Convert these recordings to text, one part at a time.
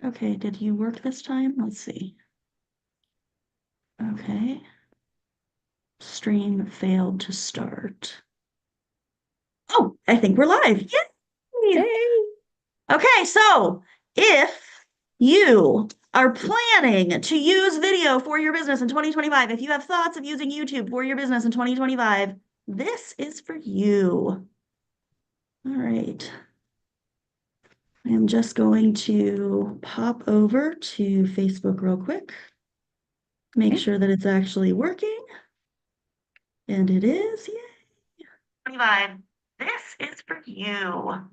Okay, did you work this time? Let's see. Okay. Stream failed to start. Oh, I think we're live. Yay! Hey. Okay, so if you are planning to use video for your business in 2025, if you have thoughts of using YouTube for your business in 2025, this is for you. All right. I am just going to pop over to Facebook real quick, make Okay. sure that it's actually working, and it is. Yay! 25. This is for you.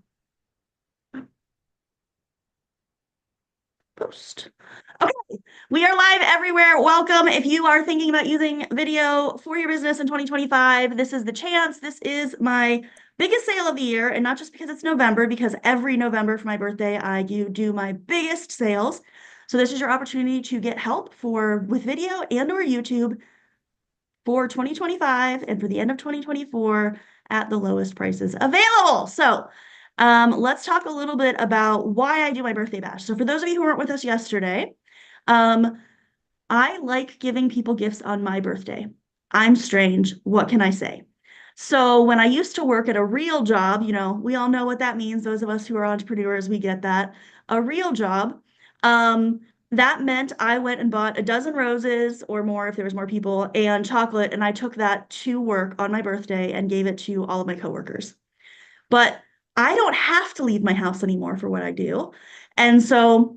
Post. Okay, we are live everywhere. Welcome. If you are thinking about using video for your business in 2025, this is the chance. This is my biggest sale of the year, and not just because it's November, because every November for my birthday, I do my biggest sales. So this is your opportunity to get help with video and or YouTube for 2025 and for the end of 2024 at the lowest prices available. So let's talk a little bit about why I do my birthday bash. So for those of you who weren't with us yesterday, I like giving people gifts on my birthday. I'm strange. What can I say? So when I used to work at a real job, we all know what that means. Those of us who are entrepreneurs, we get that. A real job. Um, that meant I went and bought a dozen roses or more if there was more people and chocolate, and I took that to work on my birthday and gave it to all of my coworkers. But I don't have to leave my house anymore for what I do. And so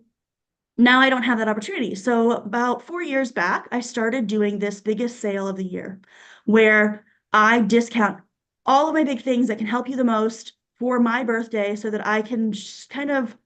now I don't have that opportunity. So about 4 years back, I started doing this biggest sale of the year where I discount all of my big things that can help you the most for my birthday so that I can just kind of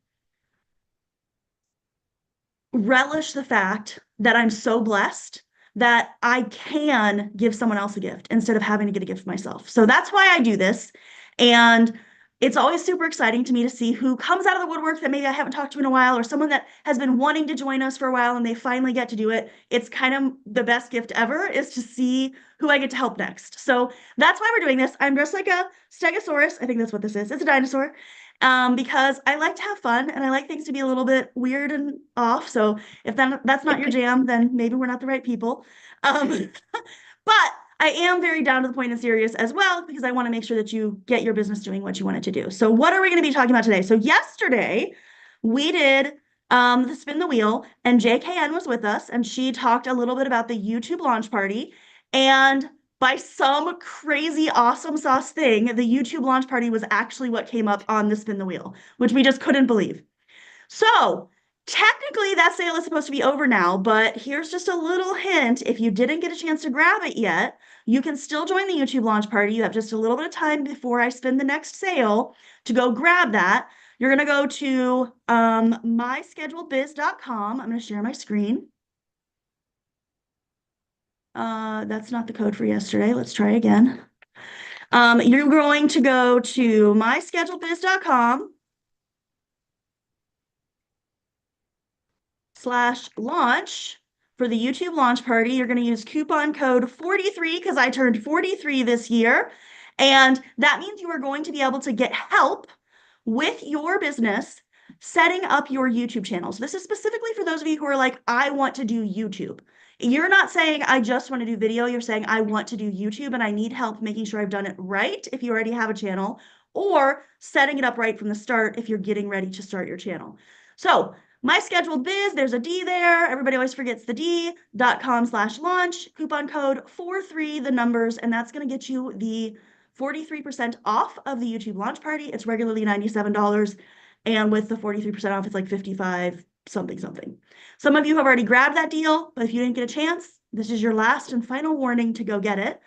relish the fact that I'm so blessed that I can give someone else a gift instead of having to get a gift myself. So that's why I do this. And it's always super exciting to me to see who comes out of the woodwork that maybe I haven't talked to in a while, or someone that has been wanting to join us for a while and they finally get to do it. It's kind of the best gift ever is to see who I get to help next. So that's why we're doing this. I'm dressed like a stegosaurus. I think that's what this is. It's a dinosaur. Because I like to have fun and I like things to be a little bit weird and off. So if that's not your jam, then maybe we're not the right people. Um, but I am very down to the point and serious as well because I want to make sure that you get your business doing what you want it to do. So what are we going to be talking about today? So yesterday we did the spin the wheel and JKN was with us and she talked a little bit about the YouTube launch party. And by some crazy awesome sauce thing, the YouTube launch party was actually what came up on the spin the wheel, which we just couldn't believe. So technically that sale is supposed to be over now, but here's just a little hint. If you didn't get a chance to grab it yet, you can still join the YouTube launch party. You have just a little bit of time before I spin the next sale to go grab that. You're going to go to myscheduledbiz.com. I'm going to share my screen. That's not the code for yesterday. Let's try again. You're going to go to myscheduledbiz.com/launch for the YouTube launch party. You're going to use coupon code 43 because I turned 43 this year. And that means you are going to be able to get help with your business setting up your YouTube channel. So this is specifically for those of you who are like, I want to do YouTube. You're not saying, I just want to do video. You're saying, I want to do YouTube and I need help making sure I've done it right if you already have a channel, or setting it up right from the start if you're getting ready to start your channel. So my scheduled biz, there's a D there. Everybody always forgets the D.com/launch, coupon code 43, the numbers, and that's going to get you the 43% off of the YouTube launch party. It's regularly $97. And with the 43% off, it's like 55 something something. Some of you have already grabbed that deal, but if you didn't get a chance, this is your last and final warning to go get it.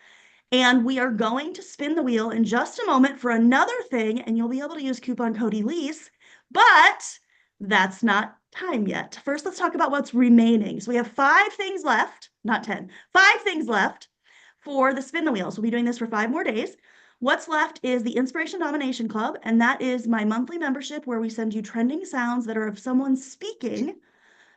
And we are going to spin the wheel in just a moment for another thing, and you'll be able to use coupon code ELISE, but that's not time yet. First, let's talk about what's remaining. So we have 5 things left, not 10, 5 things left for the spin the wheel. So we'll be doing this for 5 more days. What's left is the Inspiration Domination Club, and that is my monthly membership where we send you trending sounds that are of someone speaking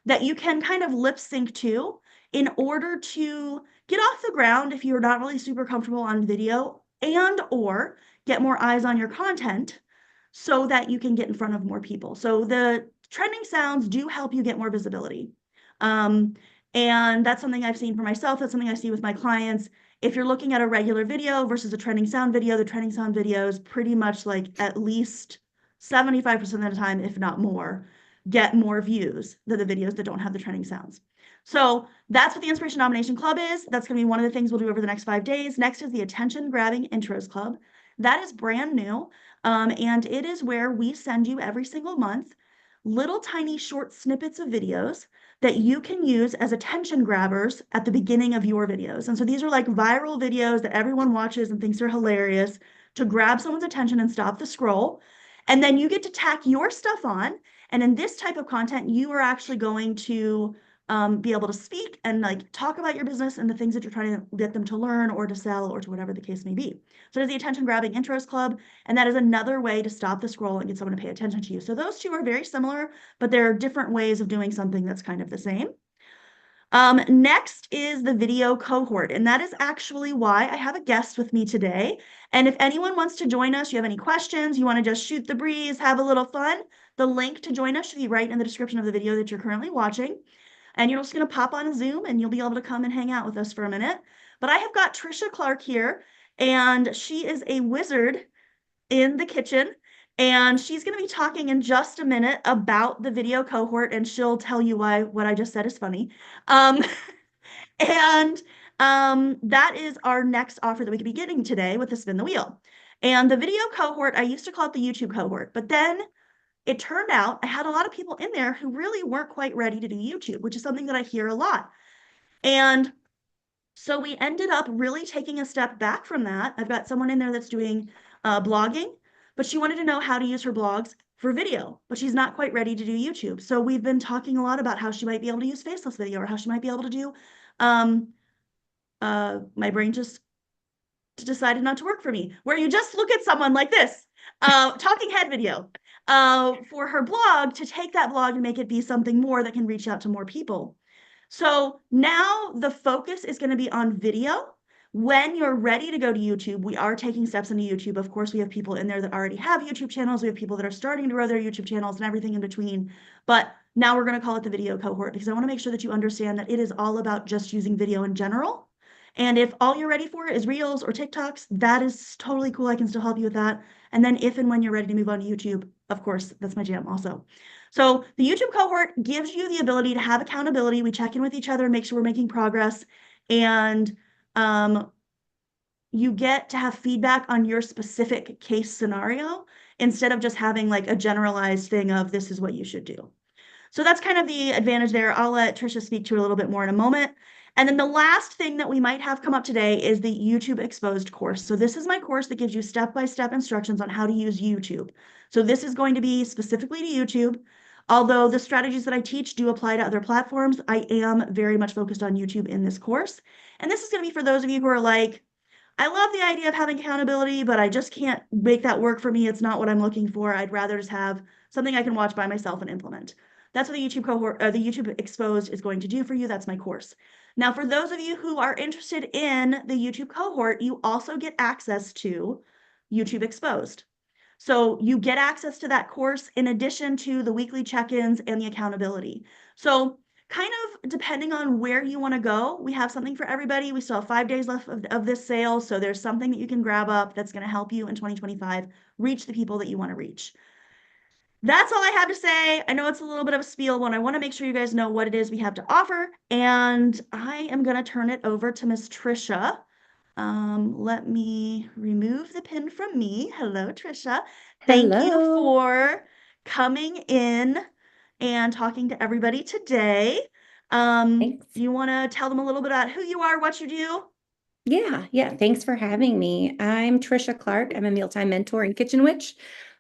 that you can kind of lip sync to in order to get off the ground if you're not really super comfortable on video, and or get more eyes on your content so that you can get in front of more people. So the trending sounds do help you get more visibility. Um, and that's something I've seen for myself. That's something I see with my clients. If you're looking at a regular video versus a trending sound video, the trending sound video is pretty much like at least 75% of the time, if not more, get more views than the videos that don't have the trending sounds. So that's what the Inspiration Domination Club is. That's going to be one of the things we'll do over the next 5 days. Next is the Attention Grabbing Intros Club. That is brand new. And it is where we send you every single month little tiny short snippets of videos that you can use as attention grabbers at the beginning of your videos. And so these are like viral videos that everyone watches and thinks are hilarious to grab someone's attention and stop the scroll. And then you get to tack your stuff on. And in this type of content, you are actually going to be able to speak and like talk about your business and the things that you're trying to get them to learn or to sell or to whatever the case may be. So there's the Attention Grabbing Intros Club, and that is another way to stop the scroll and get someone to pay attention to you. So those two are very similar, but there are different ways of doing something that's kind of the same. Next is the video cohort, and that is actually why I have a guest with me today. And if anyone wants to join us, you have any questions, you want to just shoot the breeze, have a little fun, the link to join us should be right in the description of the video that you're currently watching. And you're just going to pop on a Zoom and you'll be able to come and hang out with us for a minute. But I have got Tricia Clark here, and she is a wizard in the kitchen. And she's going to be talking in just a minute about the video cohort, and she'll tell you why what I just said is funny. Um, and that is our next offer that we could be getting today with the Spin the Wheel. And the video cohort, I used to call it the YouTube cohort, but then it turned out I had a lot of people in there who really weren't quite ready to do YouTube, which is something that I hear a lot. And so we ended up really taking a step back from that. I've got someone in there that's doing blogging, but she wanted to know how to use her blogs for video, but she's not quite ready to do YouTube. So we've been talking a lot about how she might be able to use faceless video, or how she might be able to do, my brain just decided not to work for me, where you just look at someone like this, talking head video, for her blog, to take that blog and make it be something more that can reach out to more people. So now the focus is going to be on video. When you're ready to go to YouTube, we are taking steps into YouTube. Of course, we have people in there that already have YouTube channels. We have people that are starting to grow their YouTube channels and everything in between. But now we're going to call it the video cohort, because I want to make sure that you understand that it is all about just using video in general. And if all you're ready for is Reels or TikToks, that is totally cool. I can still help you with that. And then if and when you're ready to move on to YouTube, of course, that's my jam also. So the YouTube cohort gives you the ability to have accountability. We check in with each other, make sure we're making progress, and you get to have feedback on your specific case scenario instead of just having like a generalized thing of this is what you should do. So that's kind of the advantage there. I'll let Tricia speak to it a little bit more in a moment. And then the last thing that we might have come up today is the YouTube Exposed course. So this is my course that gives you step-by-step instructions on how to use YouTube. So this is going to be specifically to YouTube. Although the strategies that I teach do apply to other platforms, I am very much focused on YouTube in this course. And this is going to be for those of you who are like, I love the idea of having accountability, but I just can't make that work for me. It's not what I'm looking for. I'd rather just have something I can watch by myself and implement. That's what the YouTube cohort, the YouTube Exposed is going to do for you. That's my course. Now, for those of you who are interested in the YouTube cohort, you also get access to YouTube Exposed. So you get access to that course in addition to the weekly check-ins and the accountability. So kind of depending on where you want to go, we have something for everybody. We still have 5 days left of this sale. So there's something that you can grab up that's going to help you in 2025 reach the people that you want to reach. That's all I have to say. I know it's a little bit of a spiel, but I want to make sure you guys know what it is we have to offer. And I am going to turn it over to Miss Tricia. Let me remove the pin from me. Hello, Tricia. Thank you Hello. for coming in and talking to everybody today. Thanks. You want to tell them a little bit about who you are, what you do? Yeah. Thanks for having me. I'm Tricia Clark. I'm a mealtime mentor and kitchen witch.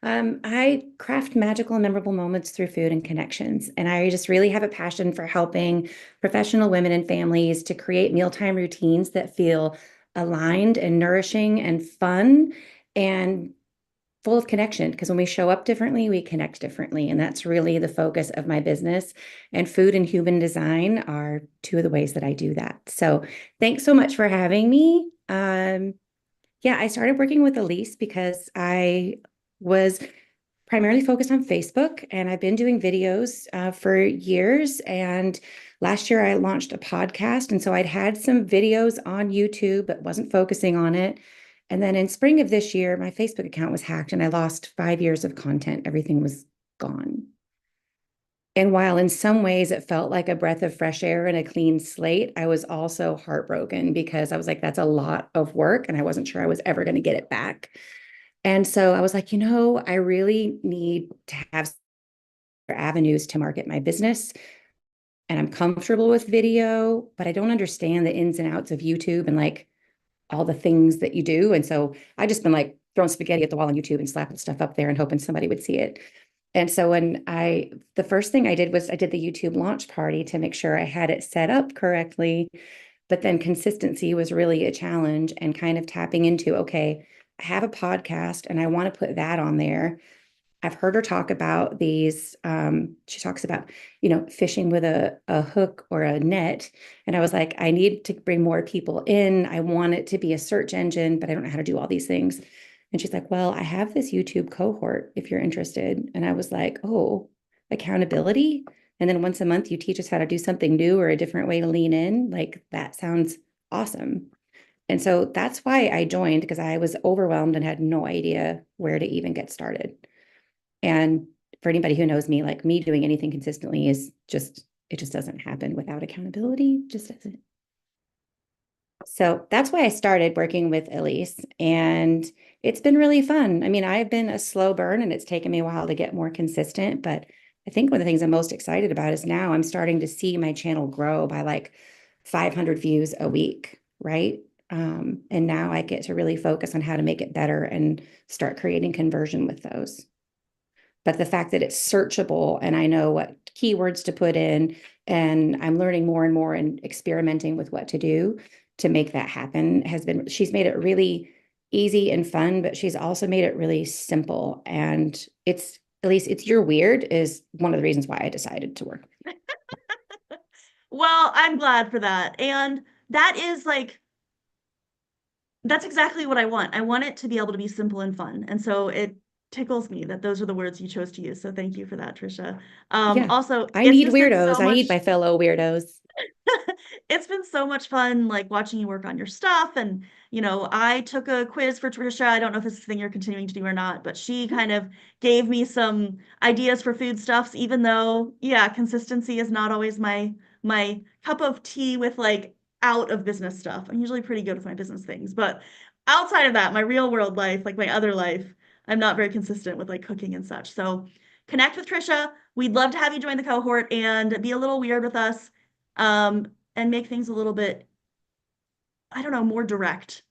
I craft magical and memorable moments through food and connections. And I just really have a passion for helping professional women and families to create mealtime routines that feel aligned and nourishing and fun, and full of connection, because when we show up differently, we connect differently. And that's really the focus of my business. And food and human design are two of the ways that I do that. So thanks so much for having me. Yeah, I started working with Elise because I was primarily focused on Facebook, and I've been doing videos for years. And last year I launched a podcast. And so I'd had some videos on YouTube, but wasn't focusing on it. And then in spring of this year, my Facebook account was hacked and I lost 5 years of content. Everything was gone. And while in some ways it felt like a breath of fresh air and a clean slate, I was also heartbroken because I was like, that's a lot of work. And I wasn't sure I was ever going to get it back. And so I was like, I really need to have avenues to market my business. And I'm comfortable with video, but I don't understand the ins and outs of YouTube and like all the things that you do. And so I just been like throwing spaghetti at the wall on YouTube and slapping stuff up there and hoping somebody would see it. And so the first thing I did was I did the YouTube launch party to make sure I had it set up correctly. But then consistency was really a challenge, and kind of tapping into, okay, I have a podcast and I want to put that on there. I've heard her talk about these. She talks about, fishing with a hook or a net. And I was like, I need to bring more people in. I want it to be a search engine, but I don't know how to do all these things. And she's like, well, I have this YouTube cohort if you're interested. And I was like, oh, accountability. And then once a month, you teach us how to do something new or a different way to lean in. Like, that sounds awesome. And so that's why I joined, because I was overwhelmed and had no idea where to even get started. And for anybody who knows me, like, me doing anything consistently it just doesn't happen without accountability, just doesn't. So that's why I started working with Elise, and it's been really fun. I mean, I've been a slow burn and it's taken me a while to get more consistent, but I think one of the things I'm most excited about is now I'm starting to see my channel grow by like 500 views a week, right? And now I get to really focus on how to make it better and start creating conversion with those. But the fact that it's searchable and I know what keywords to put in, and I'm learning more and more and experimenting with what to do to make that happen she's made it really easy and fun, but she's also made it really simple. And it's, at least it's your weird is one of the reasons why I decided to work. Well, I'm glad for that. And that is like, that's exactly what I want. I want it to be able to be simple and fun. And so it tickles me that those are the words you chose to use. So thank you for that, Tricia. Yeah. Also, I it's need just been weirdos. so I need much my fellow weirdos. it's been so much fun, like watching you work on your stuff. And, I took a quiz for Tricia. I don't know if it's a thing you're continuing to do or not, but she kind of gave me some ideas for food stuffs, even though, yeah, consistency is not always my cup of tea with like out of business stuff. I'm usually pretty good with my business things, but outside of that, my real world life, like my other life, I'm not very consistent with like cooking and such. So connect with Tricia. We'd love to have you join the cohort and be a little weird with us. And make things a little bit, I don't know, more direct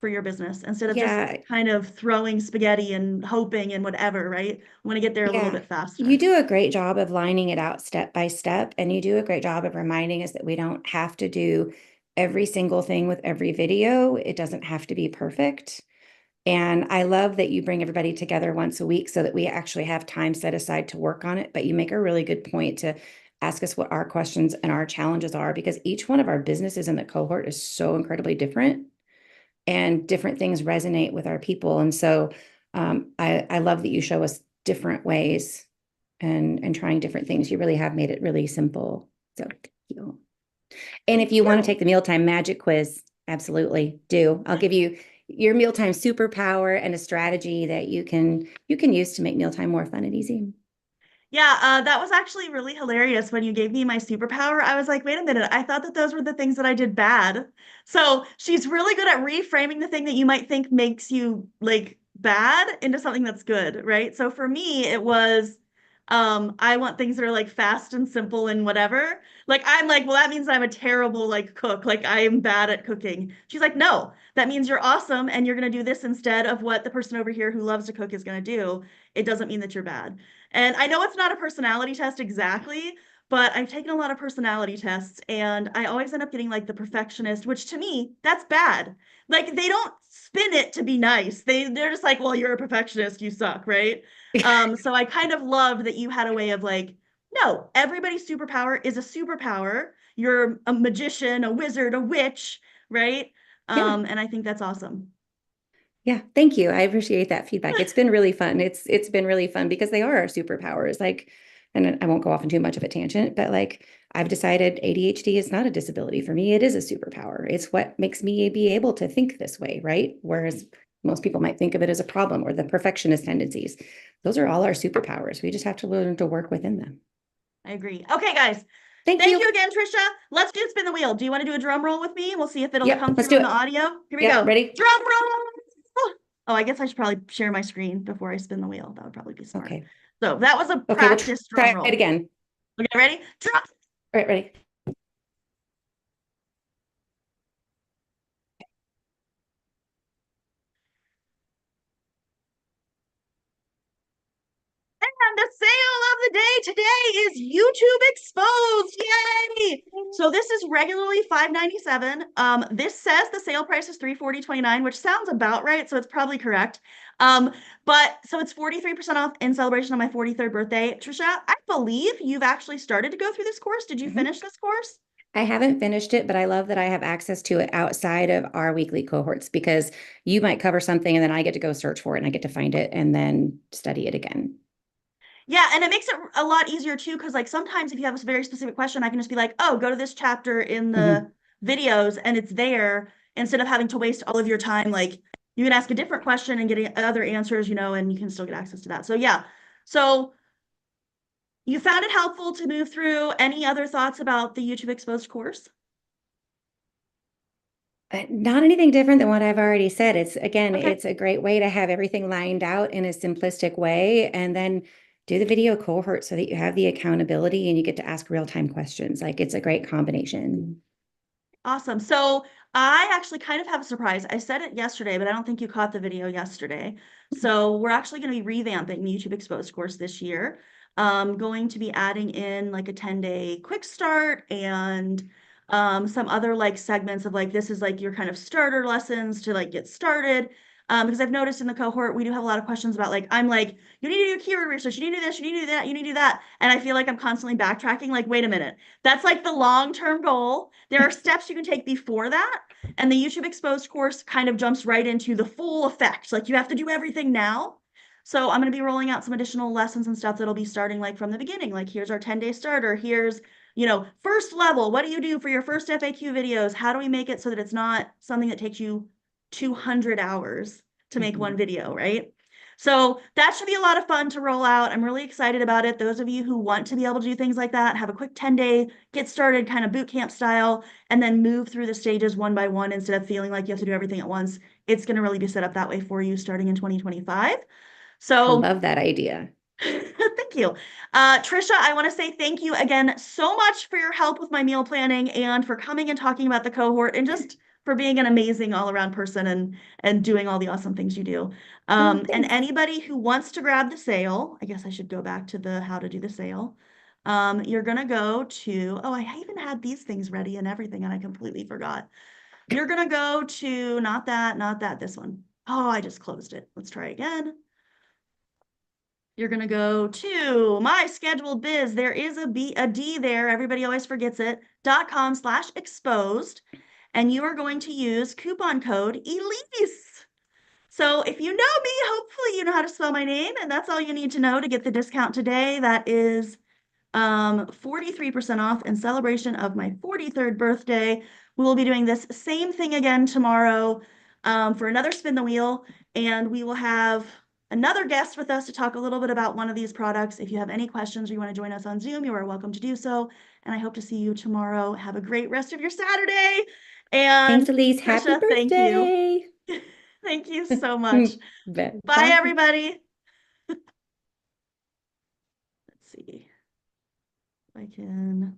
for your business instead of just Yeah. kind of throwing spaghetti and hoping and whatever, right? I want to get there a little Yeah. bit faster. You do a great job of lining it out step by step, and you do a great job of reminding us that we don't have to do every single thing with every video. It doesn't have to be perfect. And I love that you bring everybody together once a week so that we actually have time set aside to work on it. But you make a really good point to ask us what our questions and our challenges are, because each one of our businesses in the cohort is so incredibly different, and different things resonate with our people. And so I love that you show us different ways and trying different things. You really have made it really simple. So thank you. And if Thank you want to you. take the mealtime magic quiz, absolutely do. I'll give you your mealtime superpower and a strategy that you can use to make mealtime more fun and easy. Yeah, that was actually really hilarious when you gave me my superpower. I was like, wait a minute, I thought that those were the things that I did bad. So she's really good at reframing the thing that you might think makes you like bad into something that's good, right? So for me, it was I want things that are like fast and simple and whatever. Like I'm like, well, that means I'm a terrible like cook. Like I am bad at cooking. She's like, no, that means you're awesome and you're gonna do this instead of what the person over here who loves to cook is gonna do. It doesn't mean that you're bad. And I know it's not a personality test exactly, but I've taken a lot of personality tests and I always end up getting like the perfectionist, which to me, that's bad. Like they don't spin it to be nice. They're just like, well, you're a perfectionist, you suck, right? So I kind of loved that you had a way of like, no, everybody's superpower is a superpower. You're a magician, a wizard, a witch, right? Yeah. And I think that's awesome. Yeah, thank you. I appreciate that feedback. It's been really fun. It's been really fun because they are our superpowers. Like, and I won't go off on too much of a tangent, but like I've decided ADHD is not a disability for me. It is a superpower. It's what makes me be able to think this way, right? Whereas most people might think of it as a problem or the perfectionist tendencies. Those are all our superpowers. We just have to learn to work within them. I agree. Okay, guys. Thank Thank you you. again, Tricia. Let's do spin the wheel. Do you want to do a drum roll with me? We'll see if it'll Yep, come let's through do in the it. audio. Here we Yep, go. ready? Drum roll. Oh, I guess I should probably share my screen before I spin the wheel. That would probably be smart. Okay. So that was a Okay, we'll practice drum try it roll. again. Okay, ready? Drum. All right, ready? And the sale of the day today is YouTube Exposed. Yay! So this is regularly $5.97. This says the sale price is $340.29, which sounds about right, so it's probably correct. But so it's 43% off in celebration of my 43rd birthday. Tricia, I believe you've actually started to go through this course. Did you finish this course? I haven't finished it, but I love that I have access to it outside of our weekly cohorts because you might cover something and then I get to go search for it and I get to find it and then study it again. Yeah, and it makes it a lot easier too, because like sometimes if you have a very specific question, I can just be like, oh, go to this chapter in Mhm. the videos and it's there instead of having to waste all of your time. Like you can ask a different question and get other answers, and you can still get access to that. So yeah. So you found it helpful to move through. Any other thoughts about the YouTube Exposed course? Not anything different than what I've already said. Okay. It's a great way to have everything lined out in a simplistic way and then do the video cohort so that you have the accountability and you get to ask real-time questions. Like it's a great combination. Awesome. So I actually kind of have a surprise. I said it yesterday, but I don't think you caught the video yesterday. So we're actually going to be revamping the YouTube Exposed course this year. Going to be adding in like a 10-day quick start and some other like segments of like this is like your kind of starter lessons to like get started. Because I've noticed in the cohort we do have a lot of questions about like I'm like you need to do keyword research, you need to do this, you need to do that, you need to do that, and I feel like I'm constantly backtracking. Like wait a minute, that's like the long-term goal. There are steps you can take before that. And the YouTube Exposed course kind of jumps right into the full effect. Like you have to do everything now. So I'm going to be rolling out some additional lessons and stuff that'll be starting like from the beginning. Like here's our 10-day starter. Here's, first level. What do you do for your first FAQ videos? How do we make it so that it's not something that takes you 200 hours to make one video, right? So that should be a lot of fun to roll out. I'm really excited about it. Those of you who want to be able to do things like that, have a quick 10-day, get started kind of boot camp style, and then move through the stages one by one instead of feeling like you have to do everything at once. It's going to really be set up that way for you starting in 2025. I So love that idea. thank you. Tricia, I want to say thank you again so much for your help with my meal planning and for coming and talking about the cohort and just for being an amazing all-around person and doing all the awesome things you do. Oh, And thanks. anybody who wants to grab the sale, I guess I should go back to the how to do the sale. You're gonna go to, oh, I even had these things ready and everything, and I completely forgot. You're gonna go to not that, not that, this one. Oh, I just closed it. Let's try again. You're gonna go to my scheduled biz. There is a D there. Everybody always forgets it. .com/exposed. And you are going to use coupon code ELISE. So if you know me, hopefully you know how to spell my name, and that's all you need to know to get the discount today. That is 43% off in celebration of my 43rd birthday. We will be doing this same thing again tomorrow for another spin the wheel, and we will have another guest with us to talk a little bit about one of these products. If you have any questions or you want to join us on Zoom, you are welcome to do so. And I hope to see you tomorrow. Have a great rest of your Saturday. Thanks, And Elise. Happy Tricia, thank you. birthday. Thank you so much. Bye, Bye. everybody. Let's see if I can.